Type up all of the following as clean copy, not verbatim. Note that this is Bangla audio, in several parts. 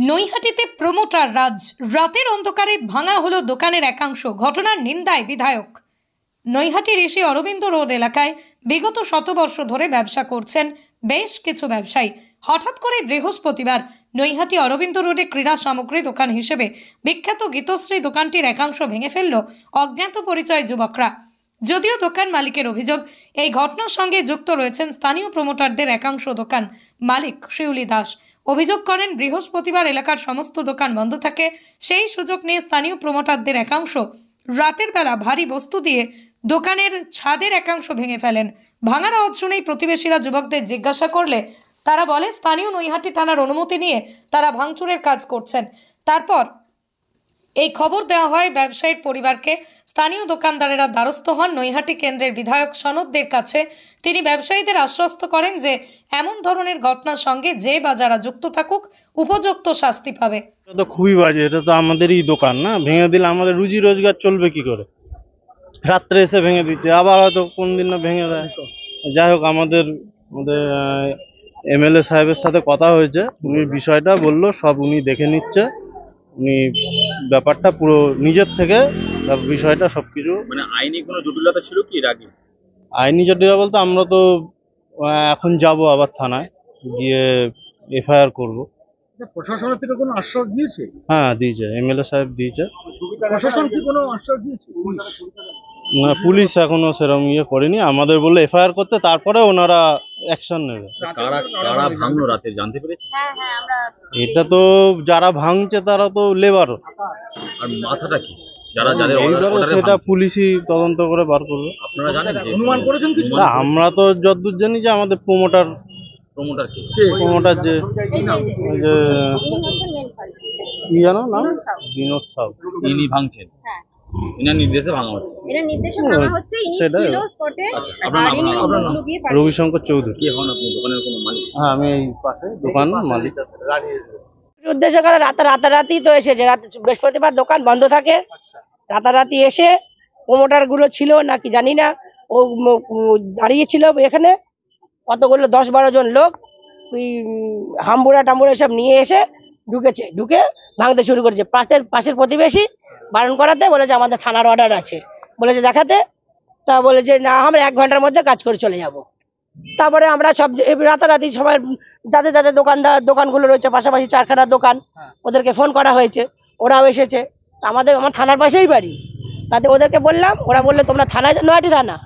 নৈহাটিতে প্রমোটার রাজ, রাতের অন্ধকারে ভাঙা হলো দোকানের একাংশ। ঘটনার নিন্দায় বিধায়ক। নৈহাটির ঋষি অরবিন্দ রোড এলাকায় বিগত শতবর্ষ ধরে ব্যবসা করছেন বেশ কিছু ব্যবসায়ী। হঠাৎ করে বৃহস্পতিবার নৈহাটি অরবিন্দ রোডে ক্রীড়া সামগ্রী দোকান হিসেবে বিখ্যাত গীতশ্রী দোকানটির একাংশ ভেঙে ফেলল অজ্ঞাত পরিচয় যুবকরা। যদিও দোকান মালিকের অভিযোগ, এই ঘটনার সঙ্গে যুক্ত রয়েছেন স্থানীয় প্রমোটারদের একাংশ। দোকান মালিক শিউলি দাস অভিযোগ করেন, বৃহস্পতিবার এলাকার সমস্ত দোকান বন্ধ থাকে। সেই সুযোগ নিয়ে স্থানীয় প্রমোটারদের একাংশ রাতের বেলা ভারী বস্তু দিয়ে দোকানের ছাদের একাংশ ভেঙে ফেলেন। ভাঙার আওয়াজ শুনেই প্রতিবেশীরা যুবকদের জিজ্ঞাসা করলে তারা বলে, স্থানীয় নৈহাটি থানার অনুমতি নিয়ে তারা ভাঙচুরের কাজ করছেন। তারপর এই খবর দেওয়া হয় ব্যবসায়ীর পরিবারকে। স্থানীয় দোকানদারেরা দ্বারস্থ হন নৈহাটি কেন্দ্রের বিধায়ক সনদদের কাছে। তিনি ব্যবসায়ীদের আশ্বস্ত করেন যে এমন ধরনের ঘটনার সঙ্গে যে বা যারা যুক্ত থাকুক উপযুক্ত শাস্তি পাবে। এটা তো খুবই বাজে, এটা তো আমাদেরই দোকান না, ভেঙে দিলে আমাদের রুজি রোজগার চলবে কি করে? রাত্রে এসে ভেঙে দিচ্ছে, আবার হয়তো কোন দিন না ভেঙে দেয়। যাই হোক, আমাদের এমএলএ সাহেবের সাথে কথা হয়েছে, উনি বিষয়টা বললো, সব উনি দেখে নিচ্ছে। উনি ব্যাপারটা পুরো নিজের থেকে বিষয়টা সবকিছু, মানে আইনি কোনো জটিলতা ছিল কি এর আগে? আইনি জটিলতা বলতে আমরা তো এখন যাব আবার থানায় গিয়ে এফআইআর করবো। প্রশাসনের থেকে কোনো আশ্বাস দিয়েছে? হ্যাঁ, দিয়েছে, এমএলএ সাহেব দিয়েছে। প্রশাসন কি কোনো আশ্বাস দিয়েছে? না, পুলিশ এখনো সেরকম করেনি। আমাদের বললো এফআইআর করতে, তারপরে ওনারা অ্যাকশন নেবে। কারা ভাঙলো রাতে জানতে পেরেছে? এটা তো যারা ভাঙছে তারা তো লেবার। আর মাথাটা কি? যাদের সেটা পুলিশই তদন্ত করে বার করবে। আপনারা জানেন, অনুমান করেছেন কিছু? না, আমরা তো যতদূর জানি যে আমাদের প্রমোটার যে ওই যে কি জানো না, বিনোদ সাউ, ইনি ভাঙছেন। ইনার নির্দেশে ভাঙা হচ্ছে। রবিশঙ্কর চৌধুরী। কে হন আপনি? দোকানের কোনো মালিক? হ্যাঁ, আমি এই পাশে দোকান মালিক। উদ্দেশ্য করে রাতারাতি তো এসেছে। বৃহস্পতিবার দোকান বন্ধ থাকে, রাতারাতি এসে প্রমোটার গুলো ছিল নাকি জানি না, ও দাঁড়িয়েছিল এখানে কতগুলো 10-12 জন লোক, ওই হাম্বুড়া টাম্বুড়া সব নিয়ে এসে ঢুকে ভাঙতে শুরু করেছে। পাশের প্রতিবেশী বারণ করাতে বলেছে আমাদের থানার অর্ডার আছে, বলেছে দেখাতে। তা বলেছে না, আমরা 1 ঘন্টার মধ্যে কাজ করে চলে যাব। তারপরে আমরা সব রাতারাতি সবাই যাদের যাদের দোকানগুলো রয়েছে, পাশাপাশি 4খানা দোকান, ওদেরকে ফোন করা হয়েছে, ওরাও এসেছে। আমার থানার পাশেই বাড়ি, তাতে ওদেরকে বললাম, ওরা বললে তোমরা থানায়, নৈহাটি থানা,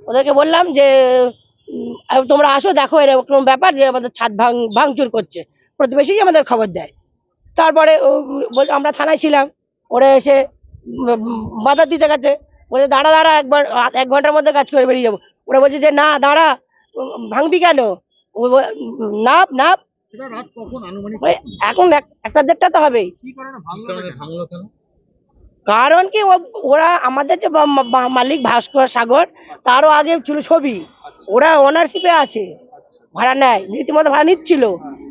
ওদেরকে বললাম যে তোমরা আসো, দেখো এরকম ব্যাপার যে আমাদের ছাদ ভাঙচুর করছে। প্রতিবেশী আমাদের খবর দেয়। তারপরে আমরা থানায় ছিলাম, ওরা এসে বাধা দিতে গেছে, বলছে দাঁড়া একবার 1 ঘন্টার মধ্যে কাজ করে বেরিয়ে যাবো। ওরা বলছে যে না দাঁড়া, ভাঙবি কেন? নাপ এখন 1-1:30 তো হবেই। কারণ কি, ওরা আমাদের যে মালিক ভাস্কর সাগর, তারও আগে ছিল ছবি, ওরা ওনারশিপে আছে, ভাড়া নেয়, রীতিমতো ভাড়া নিচ্ছিল,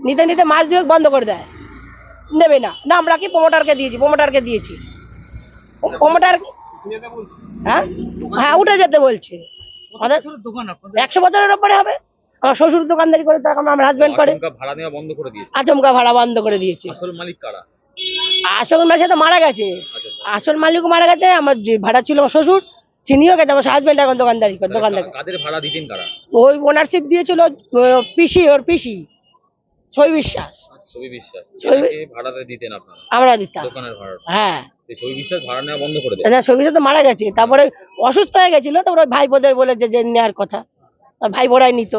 নিতে মাস 2 বন্ধ করে দেয়, নেবে না। আমরা কি প্রমোটারকে দিয়েছি, প্রমোটার হ্যাঁ উঠে যেতে বলছে। 100 বছরের উপরে হবে। আমার শ্বশুর দোকানদারি করে, তখন আমার হাজবেন্ড করে, আচমকা ভাড়া বন্ধ করে দিয়েছে। আসল মালিক কারা? আসল মালিক তো মারা গেছে, আসল মালিকও মারা গেছে। আমার যে ভাড়া ছিল আমার শ্বশুর, চিনিও গেছে। আমার হাজবেন্ড এখন দোকানদারি করে। কাদের ভাড়া দিতেন কারা? ওই ওনারশিপ দিয়েছিল ওর পিসি ছবি বিশ্বাস। ভাড়াটা দিতেন আপনারা? আমরা দিতাম দোকানের ভাড়া। হ্যাঁ, ছবি বিশ্বাস ভাড়া নেওয়া বন্ধ করে দেয়। ছবি বিশ্বাস তো মারা গেছে, তারপরে অসুস্থ হয়ে গেছিল, তারপরে ভাইপোদের বলেছে যে নেওয়ার কথা, ভাইপোরাই নিত।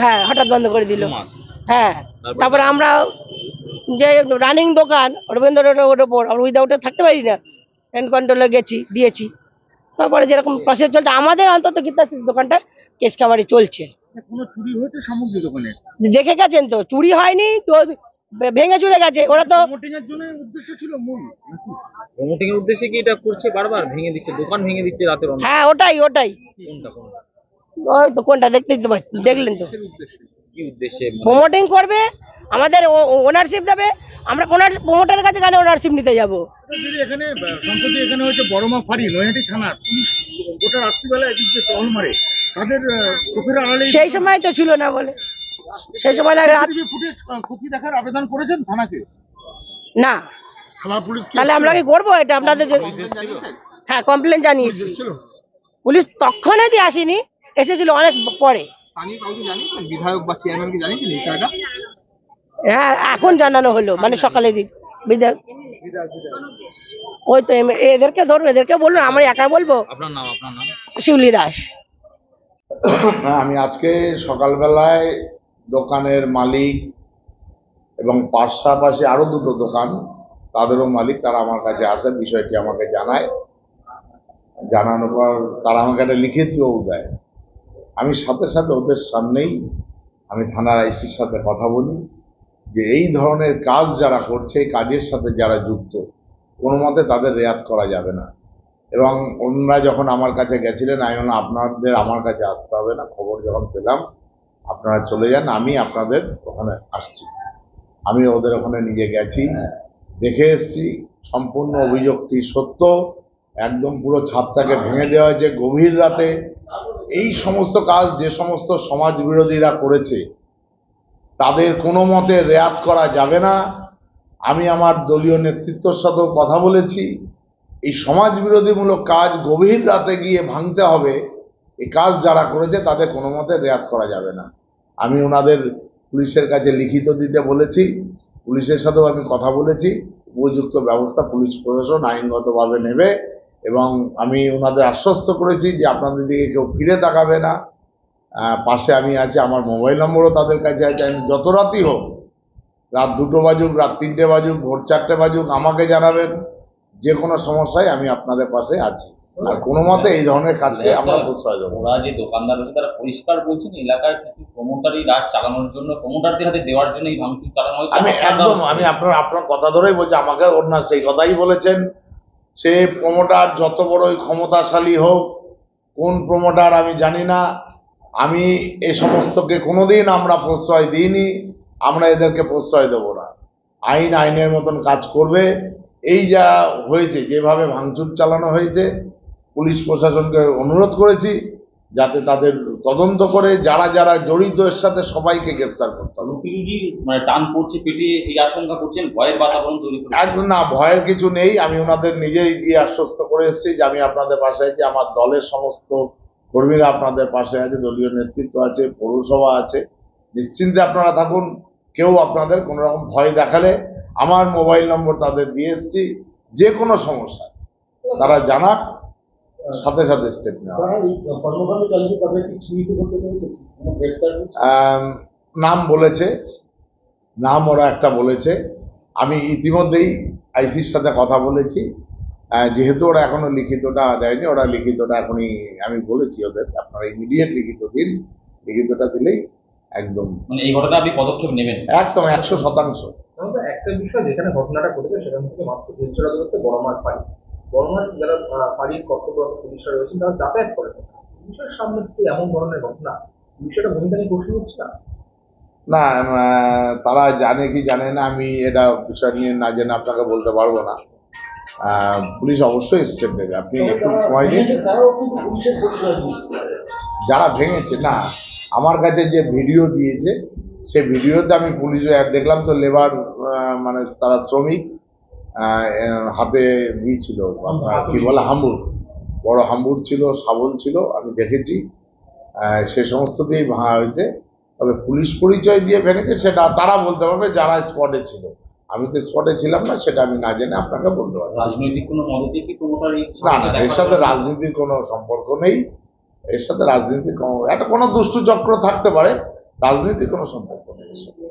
হ্যাঁ, হঠাৎ বন্ধ করে দিল। হ্যাঁ, তারপরে আমরা যে রানিং দোকান রবীন্দ্র রোডের ওপর, উইদাউটে থাকতে পারি না, হ্যান্ড কন্ট্রোলে দিয়েছি। তারপরে যেরকম প্রসেস চলছে আমাদের, অন্তত গীতাশ্রী দোকানটা কেস কামারি চলছে। কোনো চুরি হয়েছে সামগ্রী দোকানে? দেখে গেছেন তো, চুরি হয়নি তো, ভেঙে চুরে গেছে। ওরা তো প্রমোটিং এর জন্য উদ্দেশ্য ছিল মূল, প্রমোটিং এর উদ্দেশ্যে কি এটা করছে? বারবার ভেঙে দিচ্ছে, দোকান ভেঙে দিচ্ছে রাতের অন্ধকারে। হ্যাঁ, ওটাই কোনটা ওই তো কোনটা দেখলেন তো, কি উদ্দেশ্যে প্রমোটিং করবে, আমাদের ওনারশিপ দেবে। আমরা প্রমোটারের কাছে কেন ওনারশিপ নিতে যাবো? এখানে সম্প্রতি এখানে হচ্ছে বড়মা ফাঁড়ি, নৈহাটি থানার পুলিশ গোটা রাত্রিবেলা এদিকে টহল মারে, তাদের চোখের আড়ালে সেই সময় তো ছিল না বলে। সেই সময় না রাত সিসিটিভি ফুটেজ খতিয়ে দেখার আবেদন করেছেন থানাকে? না, থানা পুলিশ কি তাহলে আমরা কি করবো এটা আপনাদের হ্যাঁ কমপ্লেন জানিয়েছি। এসেছিল? পুলিশ তৎক্ষণাৎই আসেনি, এসেছিল অনেক পরে। স্থানীয় কাউকে জানিয়েছেন, বিধায়ক বা চেয়ারম্যানকে জানিয়েছেন বিষয়টা? হ্যাঁ এখন জানানো হলো, মানে সকালে দিক বিধায়ক ওই তো এদেরকে ধরবো, এদেরকে বললো, আমরা একা বলবো? আপনার নাম? শিউলি দাস। হ্যাঁ, আমি আজকে সকালবেলায় দোকানের মালিক এবং পাশাপাশি আরো দুটো দোকান, তাদেরও মালিক, তারা আমার কাছে আসে, বিষয়টি আমাকে জানায়। জানানোর পর তারা আমাকে একটা লিখিতও দেয়। আমি সাথে সাথে ওদের সামনেই আমি থানার আইসির সাথে কথা বলি যে এই ধরনের কাজ যারা করছে, এই কাজের সাথে যারা যুক্ত, কোনো মতে তাদের রেয়াত করা যাবে না। এবং ওনারা যখন আমার কাছে গেছিলেন, আমি বললাম আপনাদের আমার কাছে আসতে হবে না, খবর যখন পেলাম আপনারা চলে যান, আমি আপনাদের ওখানে আসছি। আমি ওদের ওখানে নিজে গেছি, দেখে এসছি, সম্পূর্ণ অভিযোগটি সত্য। একদম পুরো ছাদটাকে ভেঙে দেওয়া হয়েছে গভীর রাতে। এই সমস্ত কাজ যে সমস্ত সমাজ বিরোধীরা করেছে তাদের কোনো মতে রেয়াত করা যাবে না। আমি আমার দলীয় নেতৃত্বর সাথেও কথা বলেছি, এই সমাজ বিরোধীমূলক কাজ গভীর রাতে গিয়ে ভাঙতে হবে, এই কাজ যারা করেছে তাদের কোনো মতে রেয়াত করা যাবে না। আমি ওনাদের পুলিশের কাছে লিখিত দিতে বলেছি, পুলিশের সাথেও আমি কথা বলেছি, উপযুক্ত ব্যবস্থা পুলিশ প্রশাসন আইনগতভাবে নেবে। এবং আমি ওনাদের আশ্বস্ত করেছি যে আপনাদের দিকে কেউ ফিরে তাকাবে না। পাশে আমি আছি, আমার মোবাইল নম্বরও তাদের কাছে আছে। আমি যত রাতই হোক, রাত 2টো বাজুক, রাত 3টে বাজুক, ভোর 4টে বাজুক, আমাকে জানাবেন। যে কোনো সমস্যায় আমি আপনাদের পাশে আছি, আর কোনো মতে এই ধরনের কাজকে আমরা প্রশ্রয় দেবো। ওরা যে দোকানদার রয়েছে তারা পরিষ্কার বলছেন এলাকার কিছু প্রমোটারই রাত চালানোর জন্য, প্রমোটারদের হাতে দেওয়ার জন্য এই ভাঙচুর চালানো হয়েছে। আমি আপনার কথা ধরেই বলছি, আমাকে ওনার সেই কথাই বলেছেন। সে প্রমোটার যত বড়ই ক্ষমতাশালী হোক, কোন প্রমোটার আমি জানি না, আমি এ সমস্তকে কোনোদিন আমরা প্রশ্রয় দিইনি, আমরা এদেরকে প্রশ্রয় দেব না। আইন আইনের মতন কাজ করবে। এই যা হয়েছে, যেভাবে ভাঙচুর চালানো হয়েছে, পুলিশ প্রশাসনকে অনুরোধ করেছি যাতে তাদের তদন্ত করে যারা যারা জড়িত এর সাথে সবাইকে গ্রেপ্তার করতে হবে। মানে টান পড়ছে পেটে, সেই আশঙ্কা করছেন, ভয়ের বাতাবরণ তৈরি করে? একদম না, ভয়ের কিছু নেই। আমি ওনাদের নিজেই গিয়ে আশ্বস্ত করে এসেছি যে আমি আপনাদের পাশে আছি, আমার দলের সমস্ত কর্মীরা আপনাদের পাশে আছে, দলীয় নেতৃত্ব আছে, পৌরসভা আছে। নিশ্চিন্তে আপনারা থাকুন, কেউ আপনাদের কোনো রকম ভয় দেখালে আমার মোবাইল নম্বর তাদের দিয়ে এসেছি, যে কোনো সমস্যা তারা জানাক, সাথে সাথে স্টেপ নেওয়া। নাম বলেছে, নাম ওরা একটা বলেছে। আমি ইতিমধ্যেই আইসির সাথে কথা বলেছি, যেহেতু ওরা এখনো লিখিতটা দেয়নি, ওরা লিখিতটা এখনই আমি বলেছি ওদের আপনারা ইমিডিয়েট লিখিত দিন, লিখিতটা দিলেই একদম মানে এই ঘটনা আপনি পদক্ষেপ নেবেন একদম 100%। একটা বিষয়, যেখানে ঘটনাটা ঘটেছে সেখান থেকে মাত্র 150 দূরত্বে বড়মার পাড়ি, বড়মার যারা পাড়ির কর্তব্যরত পুলিশরা রয়েছেন তারা যাতায়াত করেন, পুলিশের সামনে থেকে এমন ধরনের ঘটনা, পুলিশের ভূমিকা নিয়ে প্রশ্ন হচ্ছে না? না, তারা জানে কি জানে না আমি এটা বিষয় নিয়ে না জেনে আপনাকে বলতে পারবো না। পুলিশ অবশ্যই স্টেপ নেবে, আপনি একটু সময় দিন। যারা ভেঙেছে, না, আমার কাছে যে ভিডিও দিয়েছে সে ভিডিওতে আমি পুলিশের দেখলাম তো, লেবার মানে তারা শ্রমিক, হাতে ছিল আপনার কি বলে হাম্বুর, বড় হাম্বুর ছিল, শাবল ছিল, আমি দেখেছি। সে সমস্ত দিয়েই ভাঙা হয়েছে। তবে পুলিশ পরিচয় দিয়ে ভেঙেছে সেটা তারা বলতে পারবে যারা স্পটে ছিল। আমি তো স্পটে ছিলাম না, সেটা আমি না জেনে আপনাকে বলতে পারছি। রাজনৈতিক কোনো মদতে কি প্রমোটার? না না, এর সাথে রাজনীতির কোনো সম্পর্ক নেই। এর সাথে রাজনীতির একটা কোনো দুষ্টু চক্র থাকতে পারে, রাজনীতির কোনো সম্পর্ক নেই এর সাথে।